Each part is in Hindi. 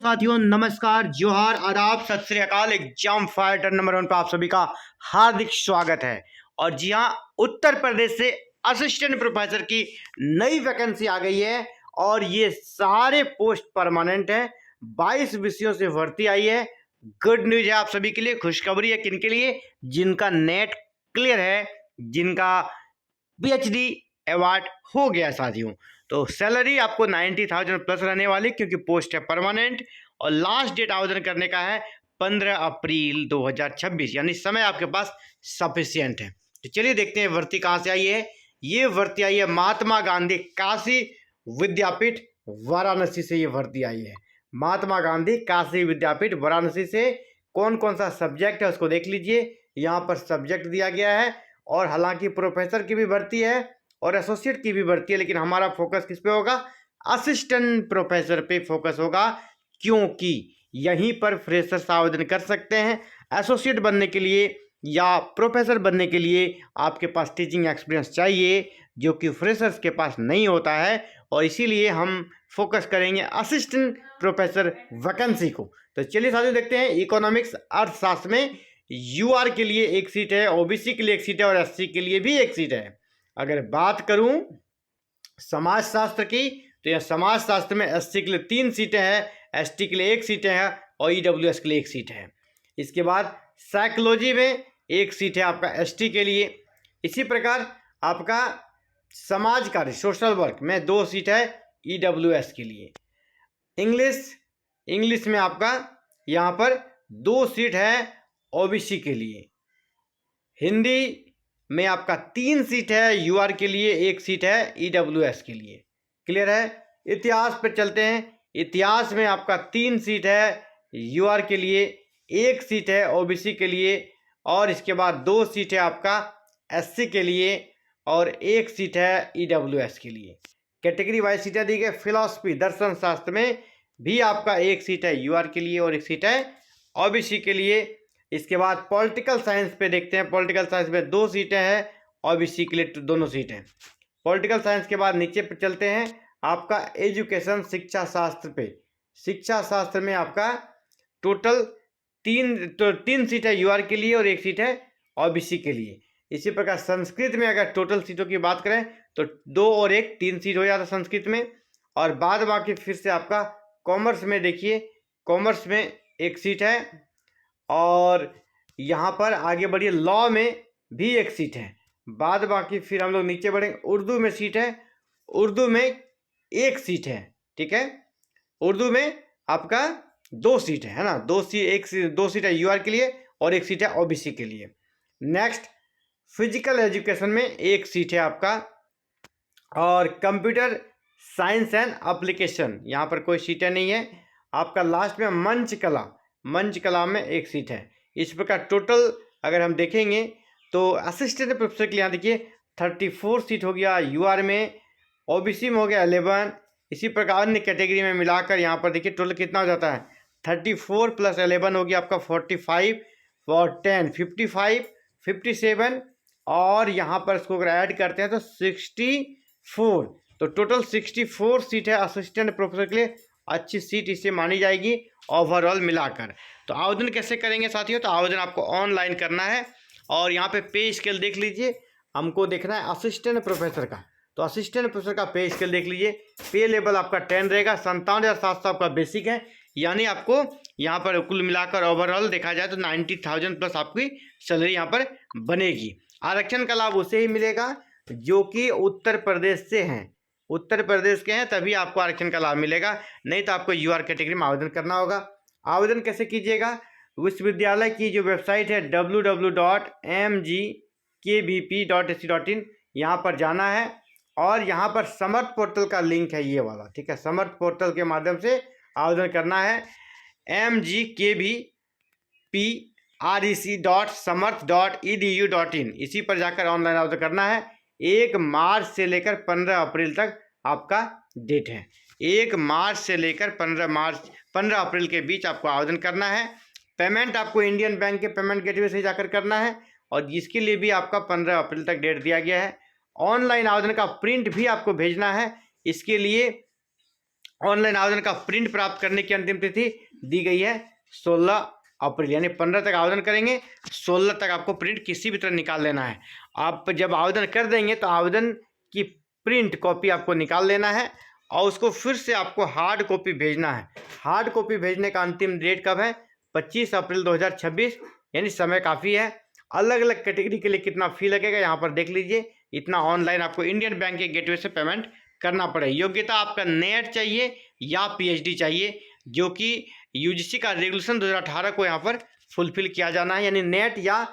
साथियों नमस्कार, जोहार, आदाब, सत श्री अकाल। एग्जाम फाइटर नंबर 1 पर आप सभी का हार्दिक स्वागत है। और जी हाँ, उत्तर प्रदेश से असिस्टेंट प्रोफेसर की नई वैकेंसी आ गई है और ये सारे पोस्ट परमानेंट है। 22 विषयों से भर्ती आई है। गुड न्यूज है आप सभी के लिए। खुशखबरी है किन के लिए? जिनका नेट क्लियर है, जिनका पीएचडी अवार्ड हो गया साथियों। तो सैलरी आपको 90,000 प्लस रहने वाली, क्योंकि पोस्ट है परमानेंट। और लास्ट डेट आवेदन करने का है 15 अप्रैल 2026, यानी समय आपके पास सफिशियंट है। तो चलिए देखते हैं भर्ती कहाँ से आई है। ये भर्ती आई है महात्मा गांधी काशी विद्यापीठ वाराणसी से। ये भर्ती आई है महात्मा गांधी काशी विद्यापीठ वाराणसी से। कौन कौन सा सब्जेक्ट है उसको देख लीजिए। यहाँ पर सब्जेक्ट दिया गया है। और हालांकि प्रोफेसर की भी भर्ती है और एसोसिएट की भी भर्ती है, लेकिन हमारा फोकस किस पे होगा? असिस्टेंट प्रोफेसर पे फोकस होगा, क्योंकि यहीं पर फ्रेशर्स आवेदन कर सकते हैं। एसोसिएट बनने के लिए या प्रोफेसर बनने के लिए आपके पास टीचिंग एक्सपीरियंस चाहिए, जो कि फ्रेशर्स के पास नहीं होता है। और इसीलिए हम फोकस करेंगे असिस्टेंट प्रोफेसर वैकेंसी को। तो चलिए साथियों देखते हैं। इकोनॉमिक्स अर्थशास्त्र में यूआर के लिए एक सीट है, ओबीसी के लिए एक सीट है और एससी के लिए भी एक सीट है। अगर बात करूं समाजशास्त्र की, तो यह समाजशास्त्र में एससी के लिए 3 सीटें हैं, एसटी के लिए 1 सीटें हैं और ईडब्ल्यूएस के लिए 1 सीट है। इसके बाद साइकोलॉजी में 1 सीट है आपका एसटी के लिए। इसी प्रकार आपका समाज कार्य सोशल वर्क में 2 सीट है ईडब्ल्यूएस के लिए। इंग्लिश में आपका यहाँ पर 2 सीट है ओबीसी के लिए। हिंदी में आपका 3 सीट है यूआर के लिए, 1 सीट है ईडब्ल्यूएस के लिए। क्लियर है? इतिहास पर चलते हैं। इतिहास में आपका 3 सीट है यूआर के लिए, 1 सीट है ओबीसी के लिए और इसके बाद 2 सीट है आपका एससी के लिए और 1 सीट है ईडब्ल्यूएस के लिए। कैटेगरी वाइज सीटें दी गई। फिलॉसफी दर्शन शास्त्र में भी आपका 1 सीट है यूआर के लिए और 1 सीट है ओबीसी के लिए। इसके बाद पॉलिटिकल साइंस पे देखते हैं। पॉलिटिकल साइंस में 2 सीटें हैं, ओबीसी के लिए दोनों सीटें। पॉलिटिकल साइंस के बाद नीचे पे चलते हैं आपका एजुकेशन शिक्षा शास्त्र पे। शिक्षा शास्त्र में आपका टोटल 3 सीट है यूआर के लिए और 1 सीट है ओबीसी के लिए। इसी प्रकार संस्कृत में अगर टोटल सीटों की बात करें तो 2 और 1 3 सीट हो जाता संस्कृत में। और बाद बाकी फिर से आपका कॉमर्स में देखिए, कॉमर्स में 1 सीट है और यहाँ पर आगे बढ़िए लॉ में भी 1 सीट है। बाद बाकी फिर हम लोग नीचे बढ़ेंगे। उर्दू में सीट है, उर्दू में 1 सीट है। ठीक है, उर्दू में आपका 2 सीट है ना, 2 सीट है यूआर के लिए और 1 सीट है ओबीसी के लिए। नेक्स्ट फिजिकल एजुकेशन में 1 सीट है आपका। और कंप्यूटर साइंस एंड एप्लीकेशन यहाँ पर कोई सीटें नहीं है आपका। लास्ट में मंच कला में 1 सीट है। इस प्रकार टोटल अगर हम देखेंगे तो असिस्टेंट प्रोफेसर के लिए यहाँ देखिए 34 सीट हो गया यूआर में, ओबीसी में हो गया 11। इसी प्रकार अन्य कैटेगरी में मिलाकर यहाँ पर देखिए टोटल कितना हो जाता है, 34 + 11 हो गया आपका 45 और 10 55 57 और यहाँ पर इसको अगर ऐड करते हैं तो 64। तो टोटल 64 सीट है असिस्टेंट प्रोफेसर के लिए। अच्छी सीट इसे मानी जाएगी ओवरऑल मिलाकर। तो आवेदन कैसे करेंगे साथियों? तो आवेदन आपको ऑनलाइन करना है और यहाँ पे पे स्केल देख लीजिए। हमको देखना है असिस्टेंट प्रोफेसर का, तो असिस्टेंट प्रोफेसर का पे स्केल देख लीजिए। पे लेवल आपका 10 रहेगा। 57,700 आपका बेसिक है, यानी आपको यहाँ पर कुल मिलाकर ओवरऑल देखा जाए तो 90,000 प्लस आपकी सैलरी यहाँ पर बनेगी। आरक्षण का लाभ उसे ही मिलेगा जो कि उत्तर प्रदेश से हैं, उत्तर प्रदेश के हैं, तभी आपको आरक्षण का लाभ मिलेगा। नहीं तो आपको यूआर कैटेगरी में आवेदन करना होगा। आवेदन कैसे कीजिएगा? विश्वविद्यालय की जो वेबसाइट है www.mgkvp.ac.in, यहाँ पर जाना है और यहाँ पर समर्थ पोर्टल का लिंक है ये वाला। ठीक है, समर्थ पोर्टल के माध्यम से आवेदन करना है। mgkvrec.samarth.edu.in, इसी पर जाकर ऑनलाइन आवेदन करना है। 1 मार्च से लेकर 15 अप्रैल तक आपका डेट है। 1 मार्च से लेकर 15 अप्रैल के बीच आपको आवेदन करना है। पेमेंट आपको इंडियन बैंक के पेमेंट गेटवे से जाकर करना है और जिसके लिए भी आपका 15 अप्रैल तक डेट दिया गया है। ऑनलाइन आवेदन का प्रिंट भी आपको भेजना है। इसके लिए ऑनलाइन आवेदन का प्रिंट प्राप्त करने की अंतिम तिथि दी गई है 16 अप्रैल, यानी 15 तक आवेदन करेंगे, 16 तक आपको प्रिंट किसी भी तरह निकाल लेना है। आप जब आवेदन कर देंगे तो आवेदन की प्रिंट कॉपी आपको निकाल लेना है और उसको फिर से आपको हार्ड कॉपी भेजना है। हार्ड कॉपी भेजने का अंतिम डेट कब है? 25 अप्रैल 2026, यानी समय काफ़ी है। अलग अलग कैटेगरी के लिए कितना फ़ी लगेगा यहाँ पर देख लीजिए। इतना ऑनलाइन आपको इंडियन बैंक के गेटवे से पेमेंट करना पड़ेगा। योग्यता आपका नेट चाहिए या पीएचडी चाहिए, जो कि यूजीसी का रेगुलेशन 2018 को यहाँ पर फुलफिल किया जाना है, यानी नेट या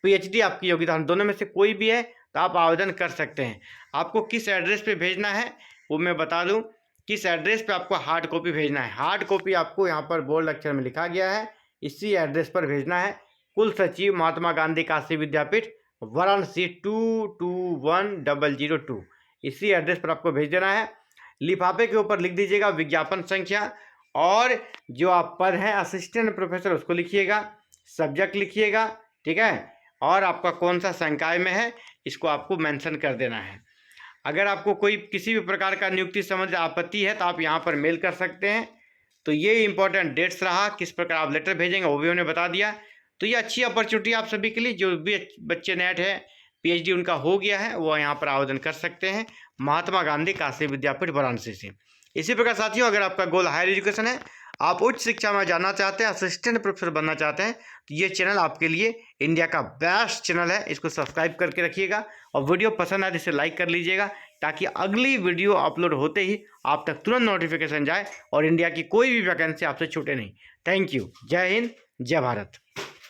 पीएचडी आपकी योग्यता, दोनों में से कोई भी है तो आप आवेदन कर सकते हैं। आपको किस एड्रेस पे भेजना है वो मैं बता दूं, किस एड्रेस पे आपको हार्ड कॉपी भेजना है। हार्ड कॉपी आपको यहाँ पर बोल्ड अक्षर में लिखा गया है, इसी एड्रेस पर भेजना है। कुल सचिव महात्मा गांधी काशी विद्यापीठ, वाराणसी 221002, इसी एड्रेस पर आपको भेज देना है। लिफाफे के ऊपर लिख दीजिएगा विज्ञापन संख्या, और जो आप पद हैं असिस्टेंट प्रोफेसर उसको लिखिएगा, सब्जेक्ट लिखिएगा, ठीक है, और आपका कौन सा संकाय में है इसको आपको मेंशन कर देना है। अगर आपको कोई किसी भी प्रकार का नियुक्ति संबंधी आपत्ति है तो आप यहाँ पर मेल कर सकते हैं। तो ये इंपॉर्टेंट डेट्स रहा, किस प्रकार आप लेटर भेजेंगे वो भी उन्हें बता दिया। तो ये अच्छी अपॉर्चुनिटी आप सभी के लिए, जो भी बच्चे नेट है पीएचडी उनका हो गया है वो यहाँ पर आवेदन कर सकते हैं महात्मा गांधी काशी विद्यापीठ वाराणसी से। इसी प्रकार साथियों, अगर आपका गोल हायर एजुकेशन है, आप उच्च शिक्षा में जाना चाहते हैं, असिस्टेंट प्रोफेसर बनना चाहते हैं, तो ये चैनल आपके लिए इंडिया का बेस्ट चैनल है। इसको सब्सक्राइब करके रखिएगा और वीडियो पसंद आए तो इसे लाइक कर लीजिएगा, ताकि अगली वीडियो अपलोड होते ही आप तक तुरंत नोटिफिकेशन जाए और इंडिया की कोई भी वैकेंसी आपसे छूटे नहीं। Thank you. जय हिंद, जय भारत।